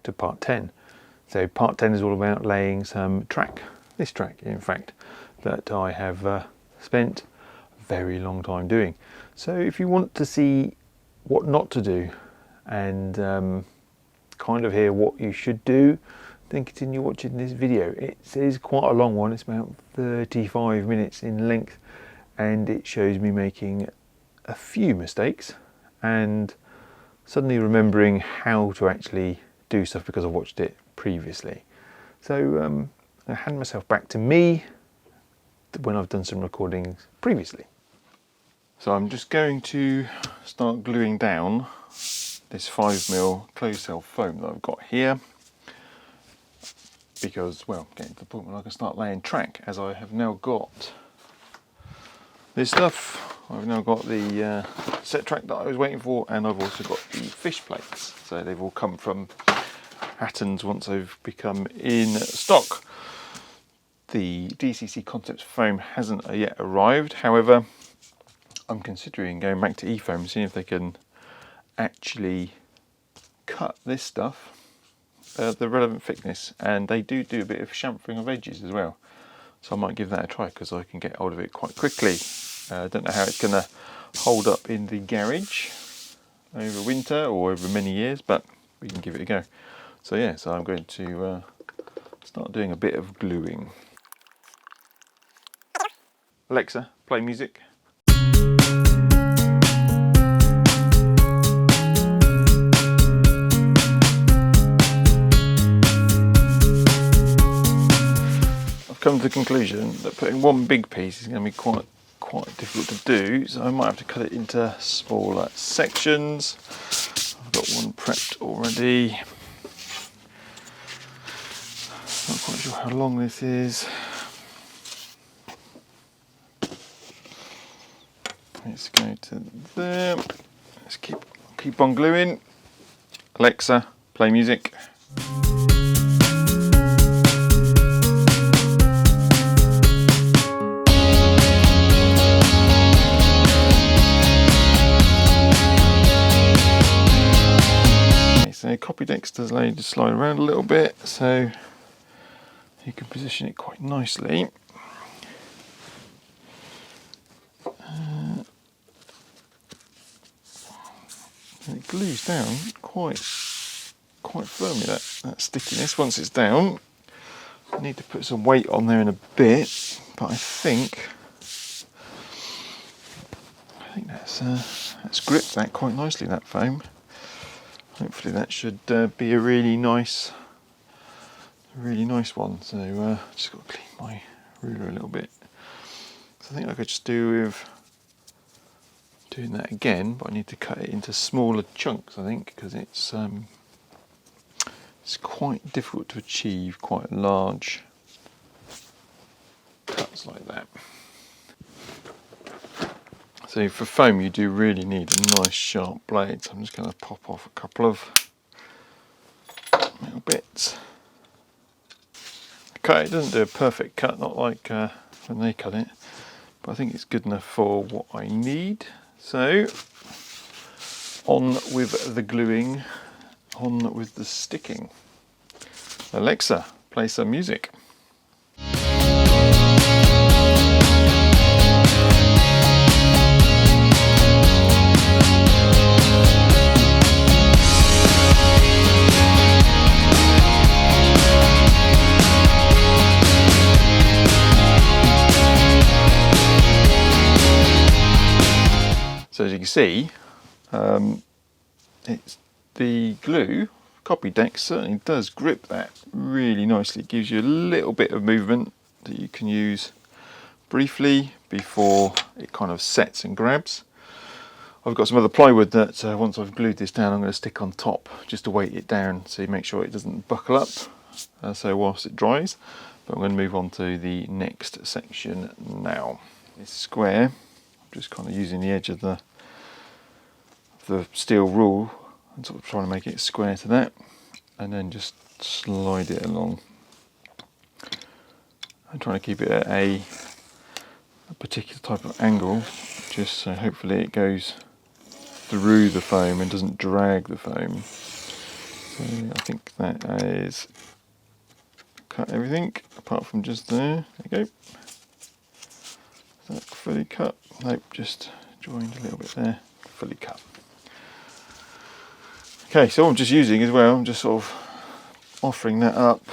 to part 10. So part 10 is all about laying some track, this track in fact, that I have spent a very long time doing. So if you want to see what not to do and kind of hear what you should do, then continue watching this video. It is quite a long one, it's about 35 minutes in length, and it shows me making a few mistakes and suddenly remembering how to actually do stuff because I watched it previously. So I hand myself back to me when I've done some recordings previously. So I'm just going to start gluing down this 5mm closed cell foam that I've got here, because, well, getting to the point where I can start laying track, as I have now got this stuff. I've now got the set track that I was waiting for, and I've also got the fish plates. So they've all come from Hatton's once they've become in stock. The DCC Concepts foam hasn't yet arrived, however I'm considering going back to eFoam, seeing if they can actually cut this stuff the relevant thickness, and they do a bit of chamfering of edges as well, so I might give that a try because I can get hold of it quite quickly. I don't know how it's going to hold up in the garage over winter or over many years, but we can give it a go. So yeah, so I'm going to start doing a bit of gluing. Alexa, play music. Come to the conclusion that putting one big piece is going to be quite difficult to do, so I might have to cut it into smaller sections. I've got one prepped already. Not quite sure how long this is. Let's go to there. Let's keep on gluing. Alexa, play music. So copy decks does allow you to slide around a little bit, so you can position it quite nicely. And it glues down quite firmly, that stickiness. Once it's down, I need to put some weight on there in a bit, but I think that's gripped that quite nicely, that foam. Hopefully that should be a really nice one. So just got to clean my ruler a little bit. So I think I could just do with doing that again, but I need to cut it into smaller chunks, I think, because it's quite difficult to achieve quite large cuts like that. So for foam you do really need a nice sharp blade, so I'm just going to pop off a couple of little bits. Okay, it doesn't do a perfect cut, not like when they cut it, but I think it's good enough for what I need. So on with the gluing, on with the sticking. Alexa, play some music. So as you can see, it's the glue copy deck certainly does grip that really nicely. It gives you a little bit of movement that you can use briefly before it kind of sets and grabs. I've got some other plywood that once I've glued this down I'm going to stick on top just to weight it down so you make sure it doesn't buckle up so whilst it dries. But I'm going to move on to the next section now. This square, I'm just kind of using the edge of the steel rule and sort of trying to make it square to that, and then just slide it along. I'm trying to keep it at a particular type of angle, just so hopefully it goes through the foam and doesn't drag the foam. So I think that is cut everything apart from just there. There you go. Is that fully cut? Nope, just joined a little bit there. Fully cut. Okay, so I'm just using as well, I'm just sort of offering that up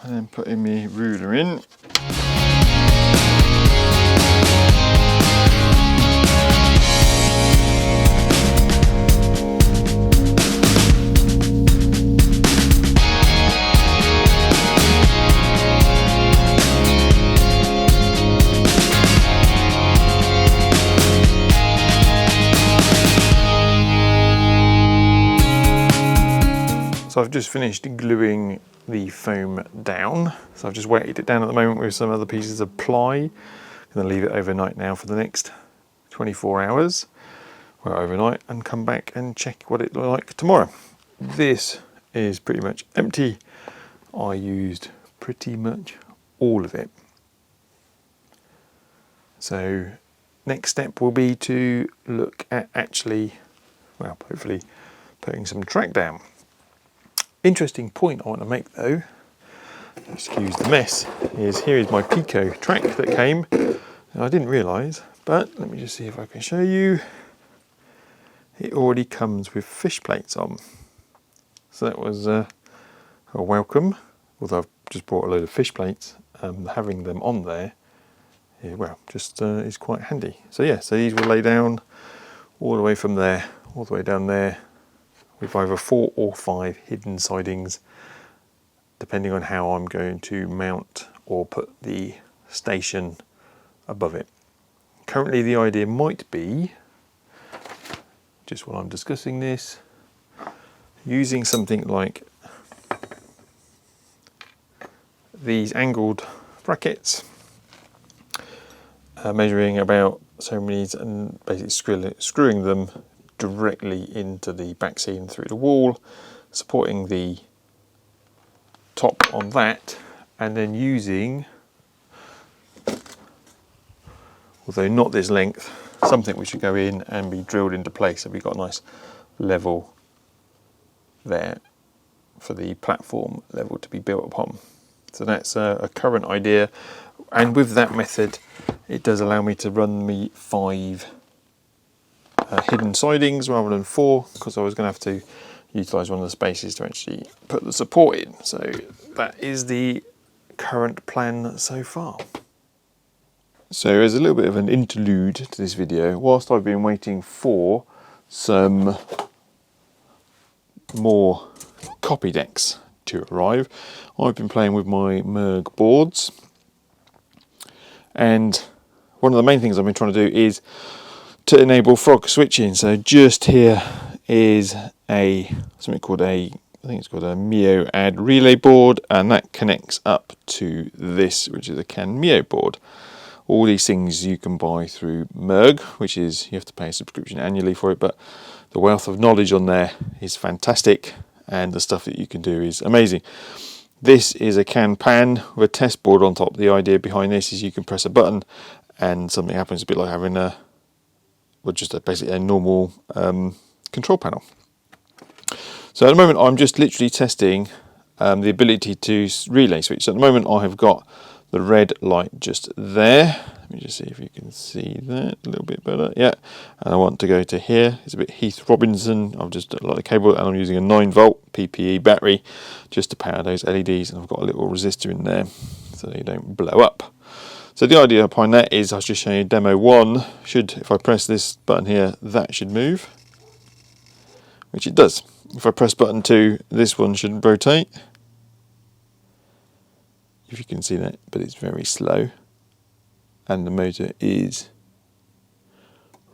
and then putting my ruler in. So I've just finished gluing the foam down. So I've just weighted it down at the moment with some other pieces of ply. I'm going to leave it overnight now for the next 24 hours. Well, overnight, and come back and check what it looks like tomorrow. This is pretty much empty. I used pretty much all of it. So next step will be to look at actually, well, hopefully putting some track down. Interesting point I want to make though, excuse the mess, is here is my Peco track that came, and I didn't realise, but let me just see if I can show you. It already comes with fish plates on. So that was a welcome, although I've just brought a load of fish plates, having them on there, yeah, well, just is quite handy. So yeah, so these will lay down all the way from there, all the way down there, with either 4 or 5 hidden sidings, depending on how I'm going to mount or put the station above it. Currently the idea might be, just while I'm discussing this, using something like these angled brackets, measuring about so many, and basically screwing them directly into the back seam through the wall, supporting the top on that, and then using, although not this length, something which should go in and be drilled into place, so we've got a nice level there for the platform level to be built upon. So that's a current idea, and with that method it does allow me to run me 5 hidden sidings rather than 4, because I was going to have to utilise one of the spaces to actually put the support in. So that is the current plan so far. So as a little bit of an interlude to this video, whilst I've been waiting for some more copy decks to arrive, I've been playing with my MERG boards, and one of the main things I've been trying to do is to enable frog switching. So just here is something called I think it's called a Mio add relay board, and that connects up to this, which is a CAN Mio board. All these things you can buy through MERG, which is, you have to pay a subscription annually for it, but the wealth of knowledge on there is fantastic, and the stuff that you can do is amazing. This is a CAN pan with a test board on top. The idea behind this is you can press a button and something happens, a bit like having basically a normal control panel. So at the moment I'm just literally testing the ability to relay switch. So at the moment I have got the red light just there. Let me just see if you can see that a little bit better. Yeah, and I want to go to here. It's a bit Heath Robinson. I've just got the cable, and I'm using a 9-volt PPE battery just to power those LEDs, and I've got a little resistor in there so they don't blow up. So the idea behind that is, I was just showing you demo 1. If I press this button here, that should move, which it does. If I press button 2, this one should rotate, if you can see that, but it's very slow, and the motor is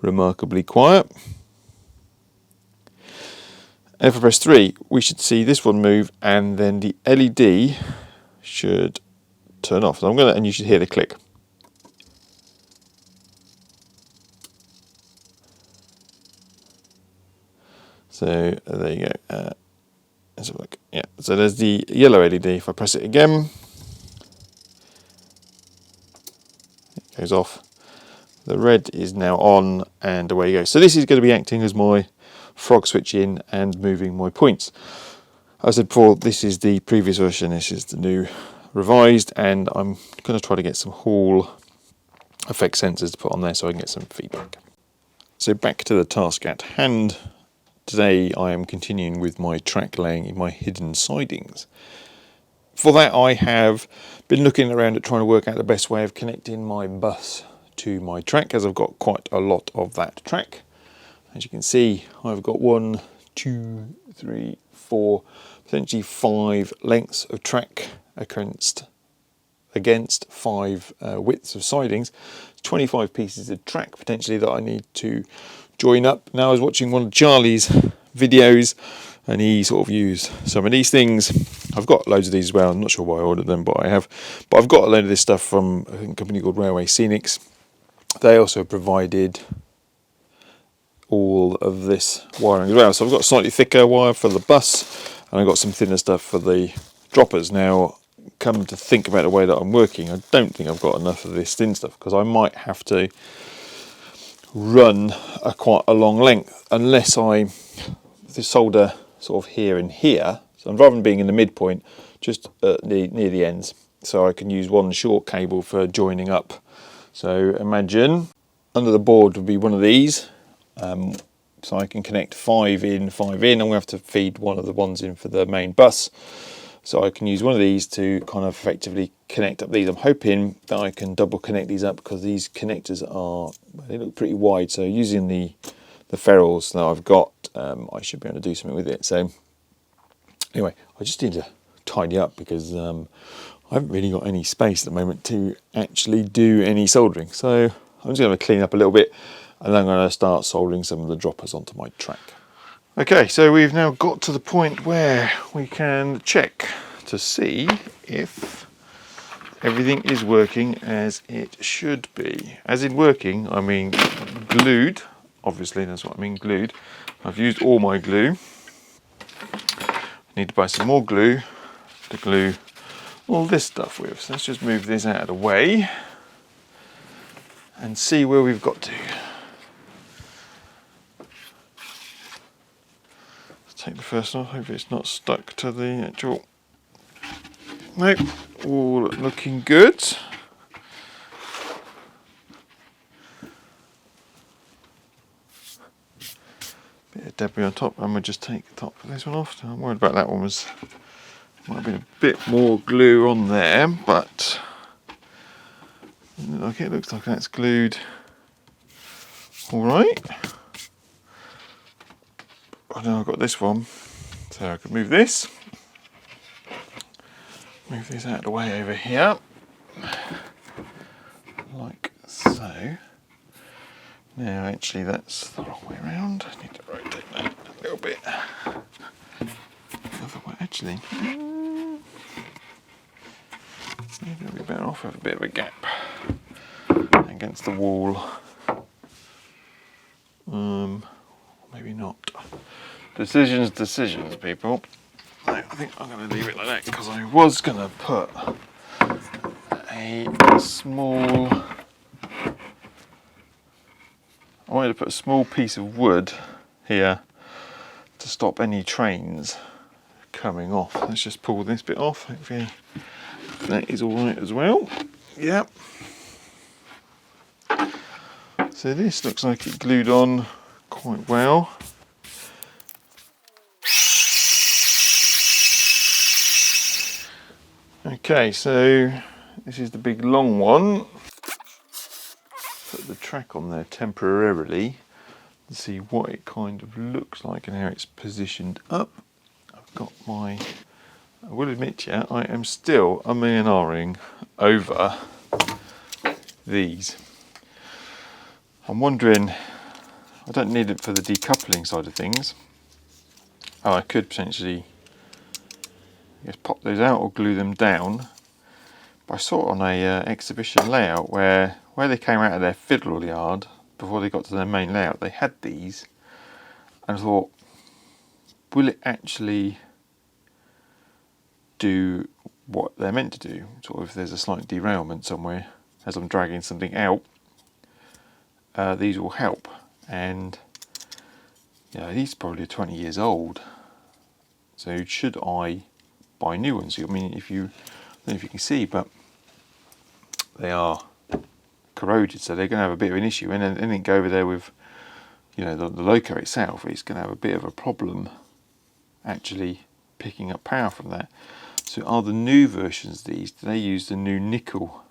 remarkably quiet. And if I press 3, we should see this one move, and then the LED should turn off. So and you should hear the click. So there you go. Let's have a look. Yeah. So there's the yellow LED. If I press it again, it goes off. The red is now on, and away you go. So this is going to be acting as my frog switch in and moving my points. I said before, this is the previous version, this is the new revised, and I'm going to try to get some Hall effect sensors to put on there so I can get some feedback. So back to the task at hand. Today I am continuing with my track laying in my hidden sidings. For that I have been looking around at trying to work out the best way of connecting my bus to my track, as I've got quite a lot of that track. As you can see, I've got 1, 2, 3, 4, potentially 5 lengths of track against 5 widths of sidings. 25 pieces of track potentially that I need to join up. Now I was watching one of Charlie's videos and he sort of used some of these things. I've got loads of these as well. I'm not sure why I ordered them, but I have. But I've got a load of this stuff from I think a company called Railway Scenics. They also provided all of this wiring as well. So I've got slightly thicker wire for the bus and I've got some thinner stuff for the droppers. Now, come to think about the way that I'm working, I don't think I've got enough of this thin stuff because I might have to run quite a long length unless I solder sort of here and here. So rather than being in the midpoint, just near the ends, so I can use one short cable for joining up. So imagine under the board would be one of these, so I can connect 5 in, 5 in. I'm going to have to feed one of the ones in for the main bus. So I can use one of these to kind of effectively connect up these. I'm hoping that I can double connect these up because these connectors they look pretty wide. So using the Ferrules that I've got, I should be able to do something with it. So anyway, I just need to tidy up because I haven't really got any space at the moment to actually do any soldering. So I'm just going to clean up a little bit and then I'm going to start soldering some of the droppers onto my track. Okay, so we've now got to the point where we can check to see if everything is working as it should be. As in working, I mean glued. Obviously, that's what I mean, glued. I've used all my glue. I need to buy some more glue to glue all this stuff with. So let's just move this out of the way and see where we've got to. Take the first one off, hopefully it's not stuck to the actual. Nope, all looking good. Bit of debris on top, I'm going to just take the top of this one off. I'm worried about that one, might have been a bit more glue on there, but it looks like that's glued alright. I know I've got this one, so I could move this out of the way over here, like so. Now actually that's the wrong way around, I need to rotate that a little bit. The other way, actually, maybe it'll be better off with a bit of a gap against the wall. Maybe not. Decisions, people. I think I'm going to leave it like that because I was going to put a small. I wanted to put a small piece of wood here to stop any trains coming off. Let's just pull this bit off. Hopefully that is all right as well. Yep. So this looks like it glued on quite well. Okay, so this is the big long one. Put the track on there temporarily to see what it kind of looks like and how it's positioned up. I've got I will admit to you, I am still umming over these. I'm wondering, I don't need it for the decoupling side of things. I could potentially just pop those out or glue them down. But I saw it on a exhibition layout where they came out of their fiddle yard before they got to their main layout, they had these, and I thought, will it actually do what they're meant to do? Sort of if there's a slight derailment somewhere as I'm dragging something out, these will help. And these are probably 20 years old. So should I buy new ones? I mean, I don't know if you can see, but they are corroded, so they're going to have a bit of an issue. And then go over there with, the loco itself, it's going to have a bit of a problem actually picking up power from that. So are the new versions of these, do they use the new nickel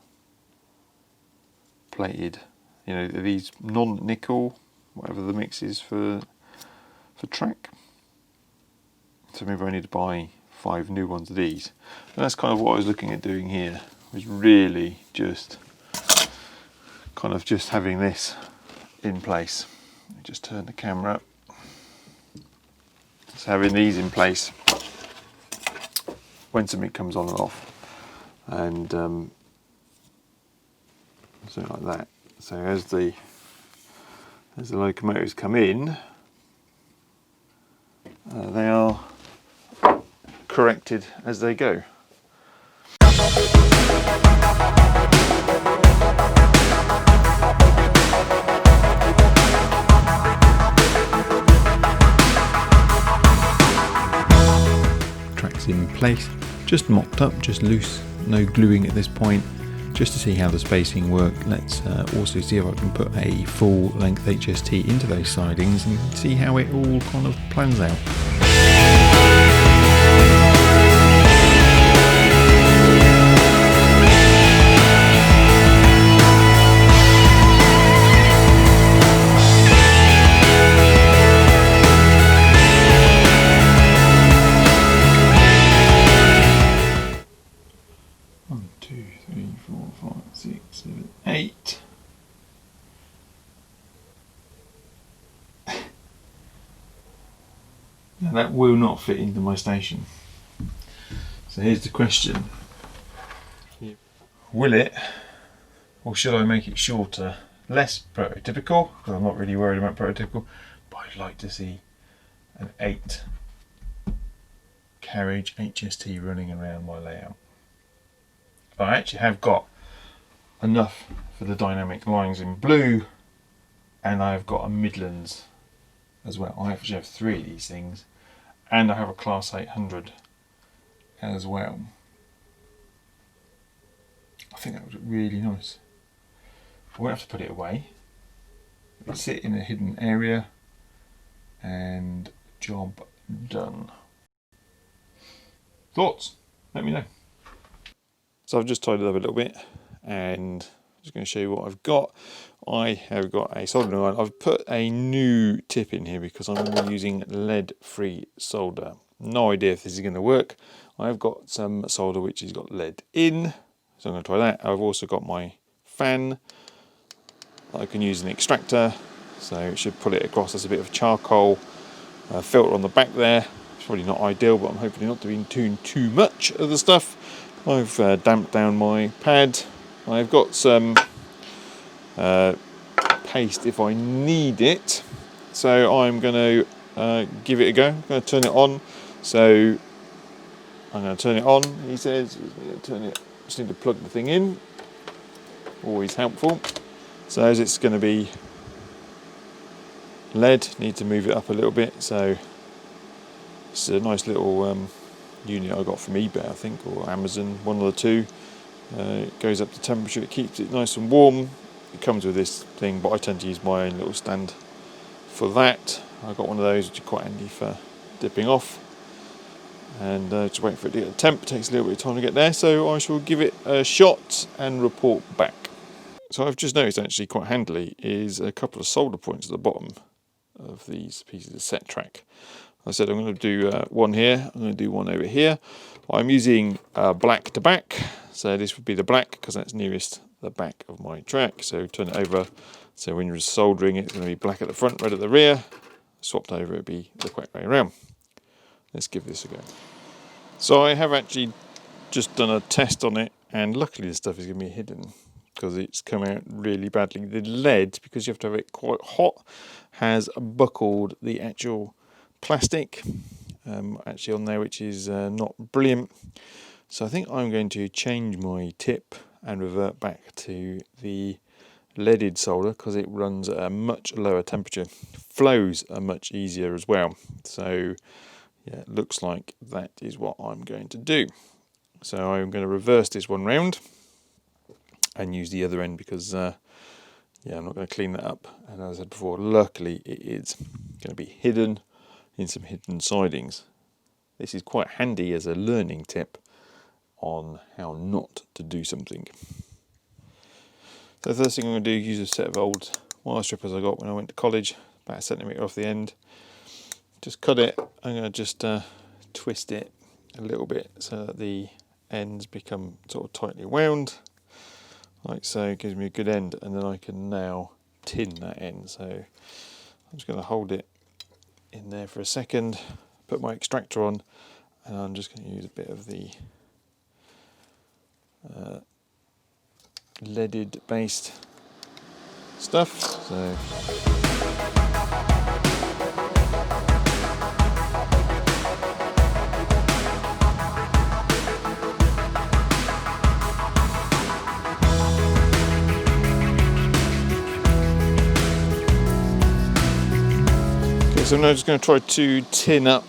plated, are these non-nickel, whatever the mix is for track? So maybe I need to buy 5 new ones of these. And that's kind of what I was looking at doing here, was really just having this in place. Let me just turn the camera up. Just having these in place when something comes on and off, and something like that. So as the locomotives come in, they are corrected as they go. Track's in place, just mocked up, just loose, no gluing at this point, just to see how the spacing work. Let's also see if I can put a full length HST into those sidings and see how it all kind of plans out. Now that will not fit into my station. So here's the question. Will it, or should I make it shorter? Less prototypical, because I'm not really worried about prototypical, but I'd like to see an 8 carriage HST running around my layout. I actually have got enough for the dynamic lines in blue, and I've got a Midlands as well. I actually have 3 of these things, and I have a Class 800 as well. I think that would look really nice. I won't have to put it away. It'll sit in a hidden area, and job done. Thoughts? Let me know. So I've just tidied up a little bit, and I'm just going to show you what I've got. I have got a soldering iron. I've put a new tip in here because I'm using lead-free solder. No idea if this is going to work. I've got some solder which has got lead in, so I'm going to try that. I've also got my fan that I can use an extractor, so it should pull it across. There's a bit of charcoal filter on the back there. It's probably not ideal, but I'm hoping not to be doing too much of the stuff. I've damped down my pad. I've got some paste if I need it, so I'm going to give it a go. I'm going to turn it on. So I'm going to turn it on. He says turn it. Just need to plug the thing in. Always helpful. So as it's going to be lead, need to move it up a little bit. So it's a nice little unit I got from eBay, I think, or Amazon, one of the two. It goes up to temperature, it keeps it nice and warm. It comes with this thing, but I tend to use my own little stand for that. I've got one of those which are quite handy for dipping off. And just wait for it to get a temp. It takes a little bit of time to get there, so I shall give it a shot and report back. So I've just noticed, actually quite handily, is a couple of solder points at the bottom of these pieces of set track. I said I'm going to do one here, I'm going to do one over here. I'm using black to back, so this would be the black because that's nearest the back of my track. So turn it over, so when you're soldering it's going to be black at the front, red at the rear. Swapped over, it'd be the correct way around. Let's give this a go. So I have actually just done a test on it, and luckily the stuff is going to be hidden because it's come out really badly. The lead, because you have to have it quite hot, has buckled the actual plastic actually on there, which is not brilliant. So I think I'm going to change my tip and revert back to the leaded solder because it runs at a much lower temperature. Flows are much easier as well. So yeah, it looks like that is what I'm going to do. So I'm going to reverse this one round and use the other end because yeah, I'm not going to clean that up. And as I said before, luckily it is going to be hidden in some hidden sidings. This is quite handy as a learning tip on how not to do something. So the first thing I'm going to do is use a set of old wire strippers I got when I went to college, about 1 centimetre off the end. Just cut it. I'm going to just twist it a little bit so that the ends become sort of tightly wound, like so. It gives me a good end, and then I can now tin that end. So I'm just going to hold it in there for a second, put my extractor on, and I'm just going to use a bit of the leaded based stuff. So so I'm now just going to try to tin up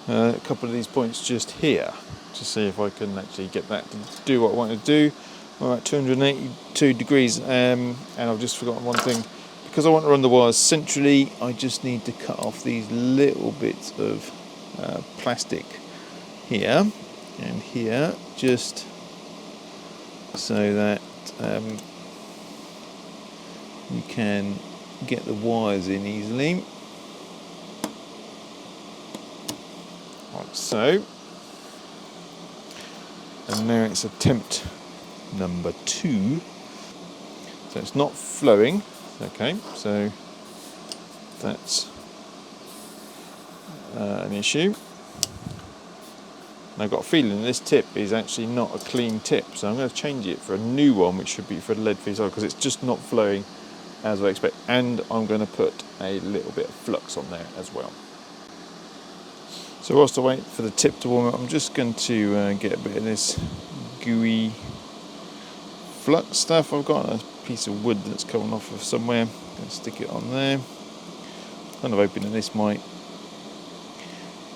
a couple of these points just here to see if I can actually get that to do what I want to do. We're at 282 degrees and I've just forgotten one thing. Because I want to run the wires centrally, I just need to cut off these little bits of plastic here and here, just so that you can get the wires in easily, like so. And now it's attempt number 2. So it's not flowing. Okay, so that's an issue. And I've got a feeling this tip is actually not a clean tip, so I'm going to change it for a new one, which should be for the lead-free side, because it's just not flowing as I expect. And I'm going to put a little bit of flux on there as well. So whilst I wait for the tip to warm up, I'm just going to get a bit of this gooey flux stuff. I've got a piece of wood that's coming off of somewhere. I'm going to stick it on there. Kind of hoping that this might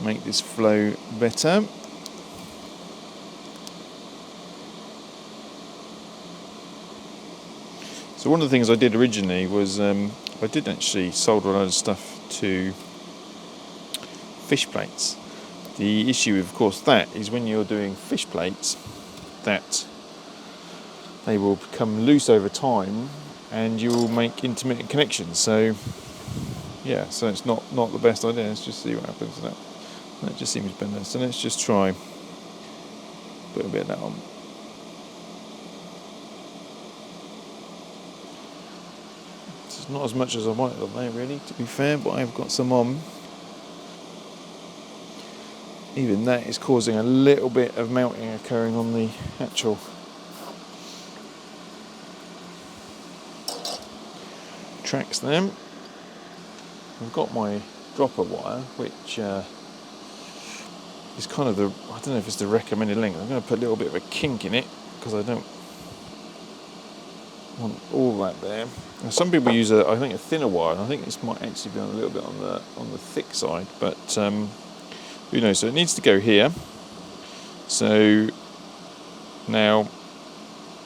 make this flow better. So one of the things I did originally was I did actually solder a load of stuff to fish plates. The issue, of course, that is when you're doing fish plates, that they will become loose over time and you will make intermittent connections. So yeah, so it's not the best idea. Let's just see what happens to that. That just seems better. So let's just try put a bit of that on. It's not as much as I wanted on there, really, to be fair, but I've got some on. Even that is causing a little bit of melting occurring on the actual tracks there. I've got my dropper wire, which is kind of the, I don't know if it's the recommended length. I'm going to put a little bit of a kink in it because I don't want all that there. Now, some people use I think a thinner wire, and I think this might actually be a little bit on the thick side, but who knows? So it needs to go here. So now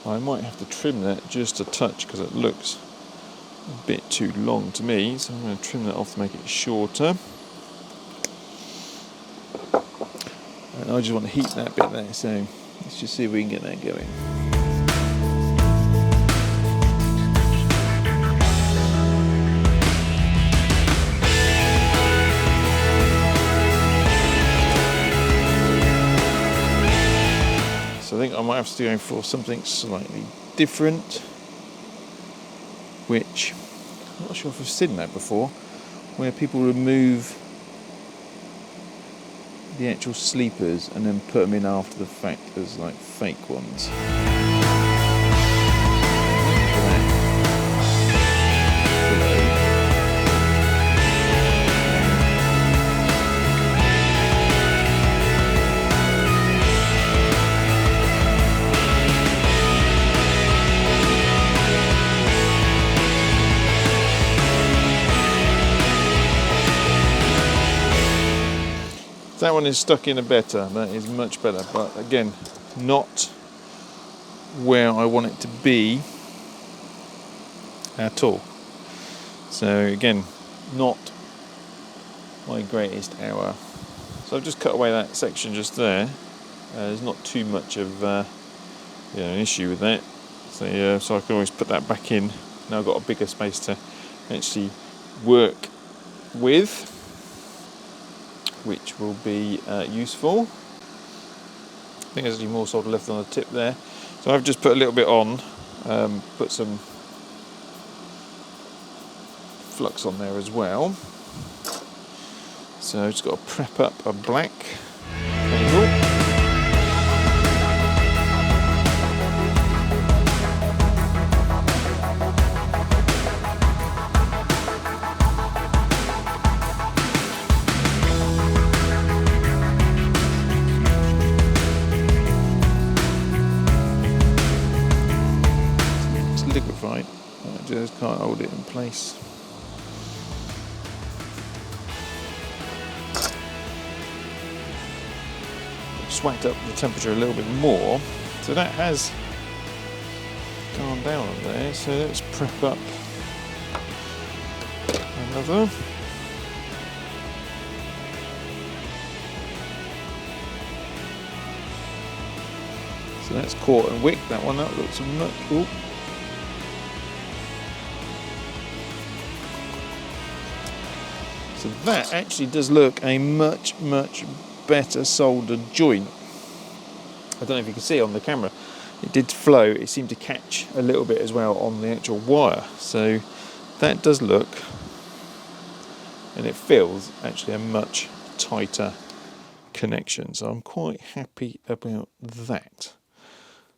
I might have to trim that just a touch because it looks a bit too long to me. So I'm going to trim that off to make it shorter. And I just want to heat that bit there. So let's just see if we can get that going. I think I might have to go for something slightly different, which I'm not sure if I've seen that before, where people remove the actual sleepers and then put them in after the fact as like fake ones. That one is stuck in better. That is much better, but again, not where I want it to be at all. So again, not my greatest hour. So I've just cut away that section just there. There's not too much of an issue with that. So I can always put that back in. Now I've got a bigger space to actually work with, which will be useful. I think there's actually more solder left on the tip there. So I've just put a little bit on, put some flux on there as well. So I've just got to prep up a black cable. It's liquefied, I just can't hold it in place. Swacked up the temperature a little bit more, so that has gone down on there. So let's prep up another. So that's caught and wick that one. That looks much. Ooh. So that actually does look a much better soldered joint. I don't know if you can see on the camera, it did flow, it seemed to catch a little bit as well on the actual wire, so that does look, and it feels actually a much tighter connection, so I'm quite happy about that.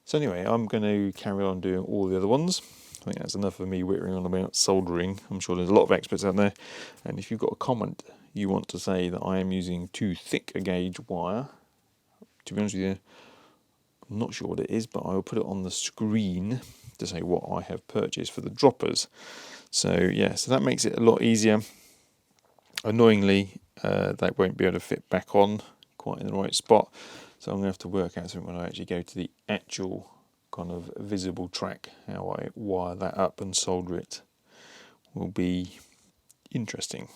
So anyway, I'm going to carry on doing all the other ones. I think that's enough of me whittering on about soldering. I'm sure there's a lot of experts out there, and if you've got a comment you want to say that I am using too thick a gauge wire, to be honest with you, I'm not sure what it is, but I will put it on the screen to say what I have purchased for the droppers. So yeah, so that makes it a lot easier. Annoyingly, that won't be able to fit back on quite in the right spot, so I'm going to have to work out something when I actually go to the actual kind of visible track. How I wire that up and solder it will be interesting.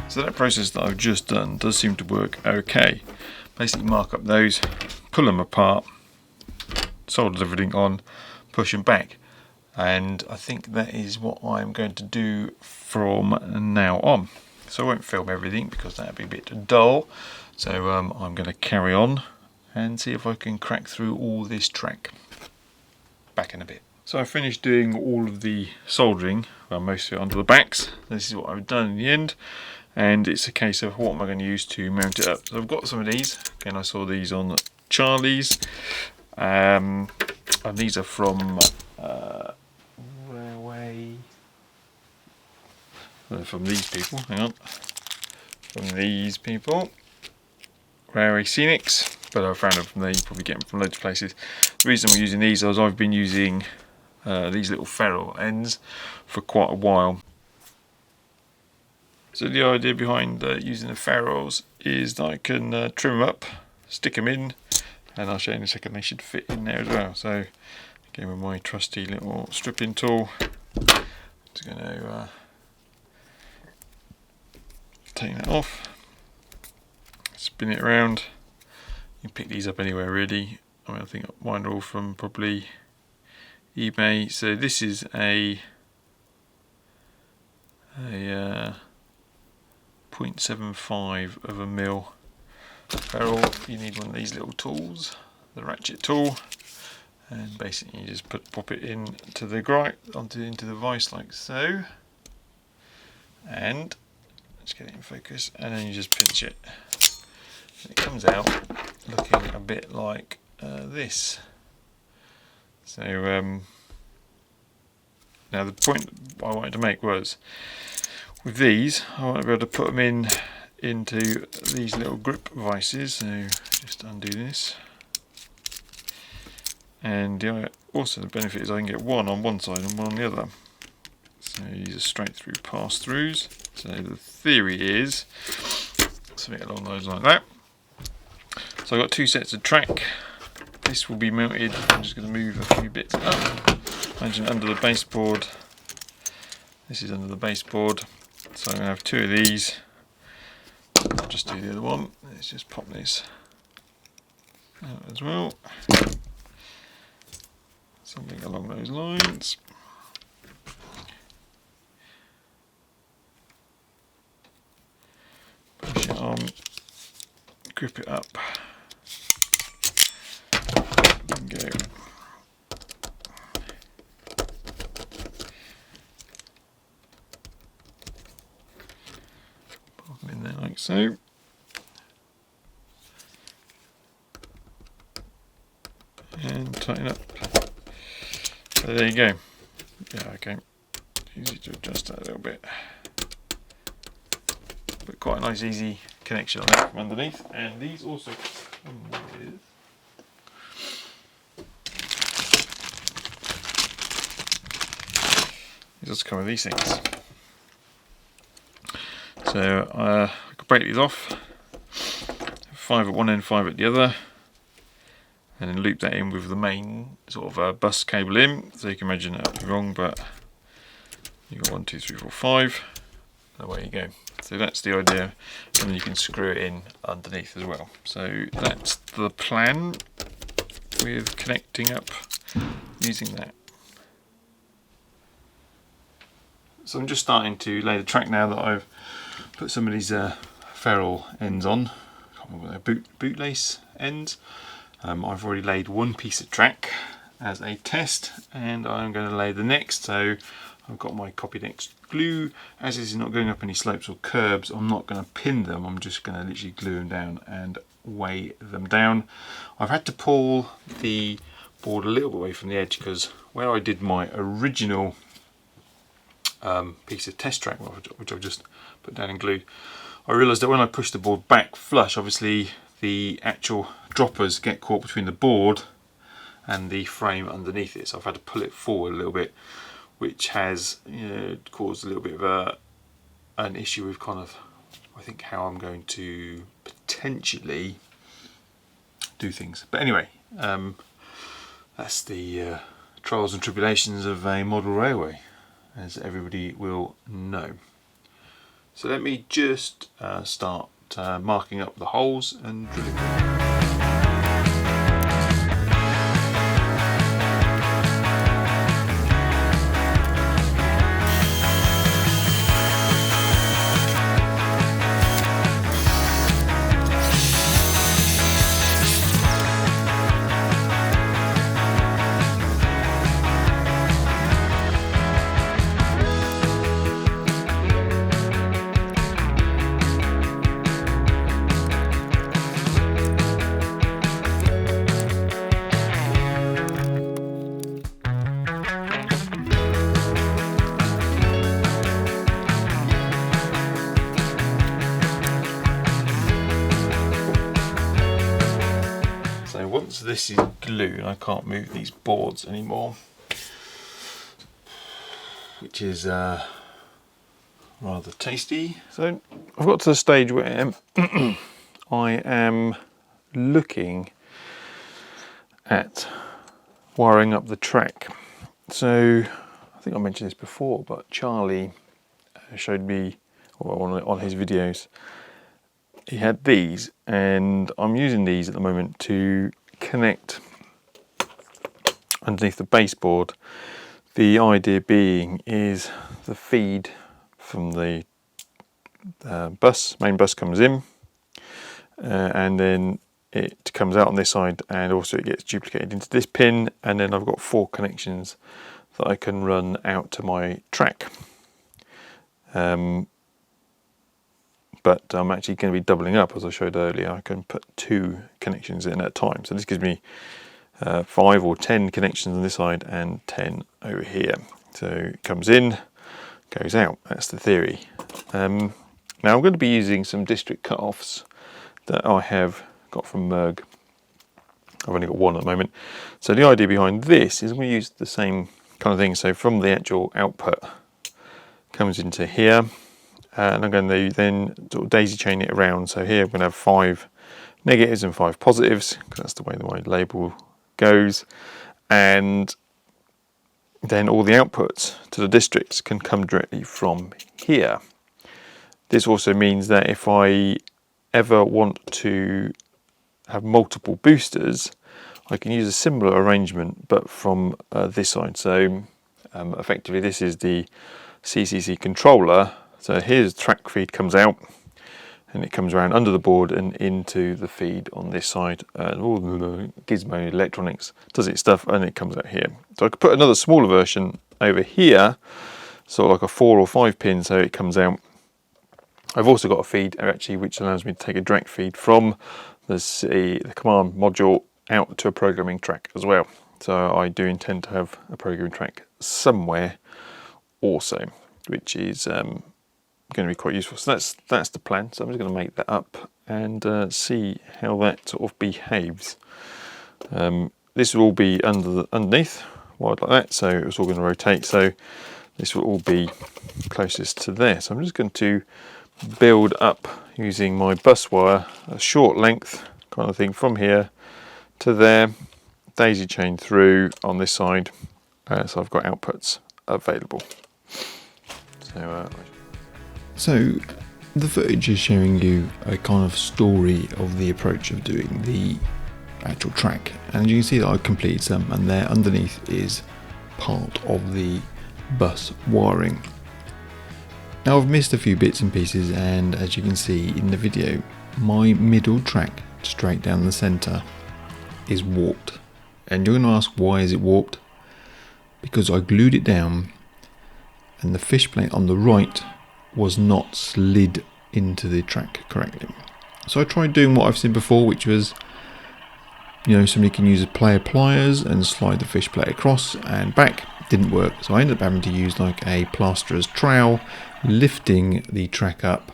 So that process that I've just done does seem to work okay. Basically mark up those, pull them apart, solder everything on, push them back. And I think that is what I'm going to do from now on. So I won't film everything because that would be a bit dull. So I'm going to carry on and see if I can crack through all this track. Back in a bit. So I finished doing all of the soldering, well most of it onto the backs. This is what I've done in the end. And it's a case of what am I going to use to mount it up. So I've got some of these. Again, I saw these on Charlie's. And these are from from these people, hang on. From these people. Railway Scenics. But I found them from there, you probably get them from loads of places. The reason I'm using these is I've been using these little ferrule ends for quite a while. So the idea behind using the ferrules is that I can trim them up, stick them in, and I'll show you in a second they should fit in there as well. So again with my trusty little stripping tool, I'm just going to take that off, spin it around. You can pick these up anywhere really. I mean, I think mine are all from probably eBay. So this is a 0.75 of a mil ferrule. You need one of these little tools, the ratchet tool, and basically you just pop it into the gripe into the vise like so, and let's get it in focus, and then you just pinch it. And it comes out looking a bit like this. So now the point I wanted to make was, with these, I want to be able to put them into these little grip vices. So just undo this, and also the benefit is I can get one on one side and one on the other. So these are straight through pass-throughs. So the theory is something along those like that. So I've got 2 sets of track. This will be mounted, I'm just going to move a few bits up. Imagine under the baseboard. This is under the baseboard. So I'm going to have 2 of these. I'll just do the other one. Let's just pop this out as well. Something along those lines. Push it on, grip it up, and go. Pop them in there like so. And tighten up. So there you go. Yeah, okay. Easy to adjust that a little bit. But quite a nice easy connection on that from underneath. And these also come with these things. So I could break these off, 5 at one end, 5 at the other, and then loop that in with the main sort of bus cable in. So you can imagine that would be wrong, but you've got 1, 2, 3, 4, 5. Away you go. So that's the idea, and then you can screw it in underneath as well. So that's the plan with connecting up using that. So I'm just starting to lay the track now that I've put some of these ferrule ends on. I can't remember what they're, bootlace ends. I've already laid 1 piece of track as a test, and I'm going to lay the next. So I've got my Copydex glue. As this is not going up any slopes or curbs, I'm not going to pin them, I'm just going to literally glue them down and weigh them down. I've had to pull the board a little bit away from the edge, because where I did my original piece of test track, which I've just put down and glued, I realised that when I push the board back flush, obviously the actual droppers get caught between the board and the frame underneath it, so I've had to pull it forward a little bit, which has caused a little bit of an issue with kind of, I think, how I'm going to potentially do things. But anyway, that's the trials and tribulations of a model railway, as everybody will know. So let me just start marking up the holes and drilling them. Once this is glued, I can't move these boards anymore, which is rather tasty. So I've got to the stage where I am looking at wiring up the track. So I think I mentioned this before, but Charlie showed me, or on his videos, he had these, and I'm using these at the moment to connect underneath the baseboard. The idea being is the feed from the main bus comes in, and then it comes out on this side, and also it gets duplicated into this pin, and then I've got 4 connections that I can run out to my track. But I'm actually going to be doubling up, as I showed earlier. I can put 2 connections in at a time, so this gives me 5 or 10 connections on this side and 10 over here. So it comes in, goes out. That's the theory. Now I'm going to be using some district cut-offs that I have got from MERG. I've only got 1 at the moment. So the idea behind this is I'm going to use the same kind of thing. So from the actual output, comes into here, and I'm going to then sort of daisy chain it around. So here I'm going to have 5 negatives and 5 positives, because that's the way my label goes. And then all the outputs to the districts can come directly from here. This also means that if I ever want to have multiple boosters, I can use a similar arrangement but from this side. So effectively this is the CCC controller. So here's track feed comes out, and it comes around under the board and into the feed on this side. All the gizmo electronics does its stuff, and it comes out here. So I could put another smaller version over here, sort of like a 4 or 5 pin, so it comes out. I've also got a feed actually which allows me to take a direct feed from the command module out to a programming track as well. So I do intend to have a programming track somewhere also, which is going to be quite useful. So that's the plan. So I'm just going to make that up and see how that sort of behaves. This will all be underneath, wired like that, so it's all going to rotate. So this will all be closest to there. So I'm just going to build up using my bus wire, a short length kind of thing from here to there, daisy chain through on this side, so I've got outputs available. So the footage is showing you a kind of story of the approach of doing the actual track, and you can see that I've completed some, and there underneath is part of the bus wiring. Now I've missed a few bits and pieces, and as you can see in the video, my middle track straight down the centre is warped. And you're going to ask, why is it warped? Because I glued it down and the fish plate on the right was not slid into the track correctly. So I tried doing what I've seen before, which was, you know, somebody can use a pair of pliers and slide the fish plate across and back. Didn't work, so I ended up having to use like a plasterer's trowel, lifting the track up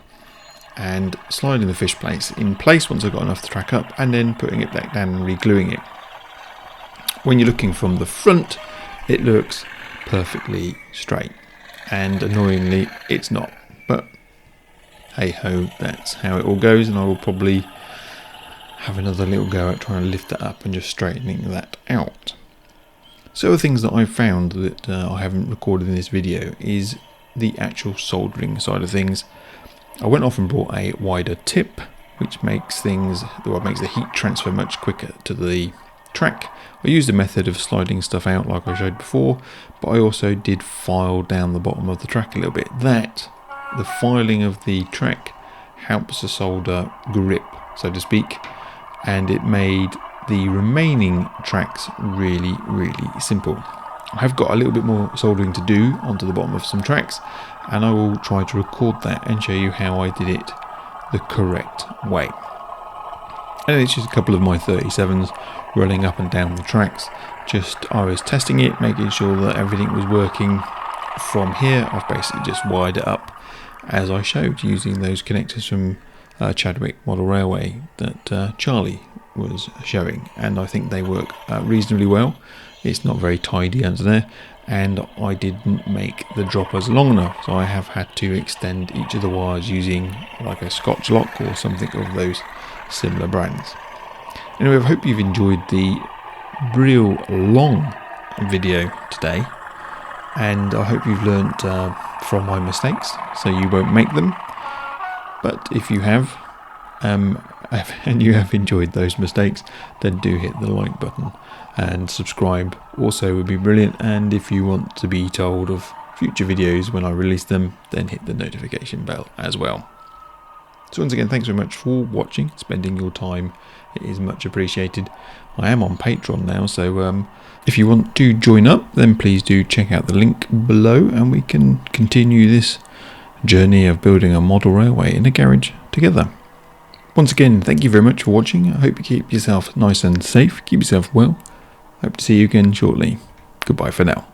and sliding the fish plates in place once I got enough to track up, and then putting it back down and re-gluing it. When you're looking from the front, it looks perfectly straight, and annoyingly it's not, but hey ho, that's how it all goes, and I will probably have another little go at trying to lift that up and just straightening that out. So the things that I've found that I haven't recorded in this video is the actual soldering side of things. I went off and bought a wider tip, which makes things, well, makes the heat transfer much quicker to the track. I used a method of sliding stuff out like I showed before, but I also did file down the bottom of the track a little bit. The filing of the track helps the solder grip, so to speak, and it made the remaining tracks really, really simple. I have got a little bit more soldering to do onto the bottom of some tracks, and I will try to record that and show you how I did it the correct way. And it's just a couple of my 37s rolling up and down the tracks. I was testing it, making sure that everything was working. From here, I've basically just wired it up as I showed, using those connectors from Chadwick Model Railway that Charlie was showing, and I think they work reasonably well. It's not very tidy under there, and I didn't make the droppers long enough, so I have had to extend each of the wires using like a Scotch lock or something of those similar brands. Anyway, I hope you've enjoyed the real long video today, and I hope you've learnt from my mistakes so you won't make them. But if you have, and you have enjoyed those mistakes, then do hit the like button, and subscribe also would be brilliant. And if you want to be told of future videos when I release them, then hit the notification bell as well. So once again, thanks very much for watching, spending your time. It is much appreciated. I am on Patreon now, so if you want to join up, then please do check out the link below, and we can continue this journey of building a model railway in a garage together. Once again, thank you very much for watching. I hope you keep yourself nice and safe. Keep yourself well. Hope to see you again shortly. Goodbye for now.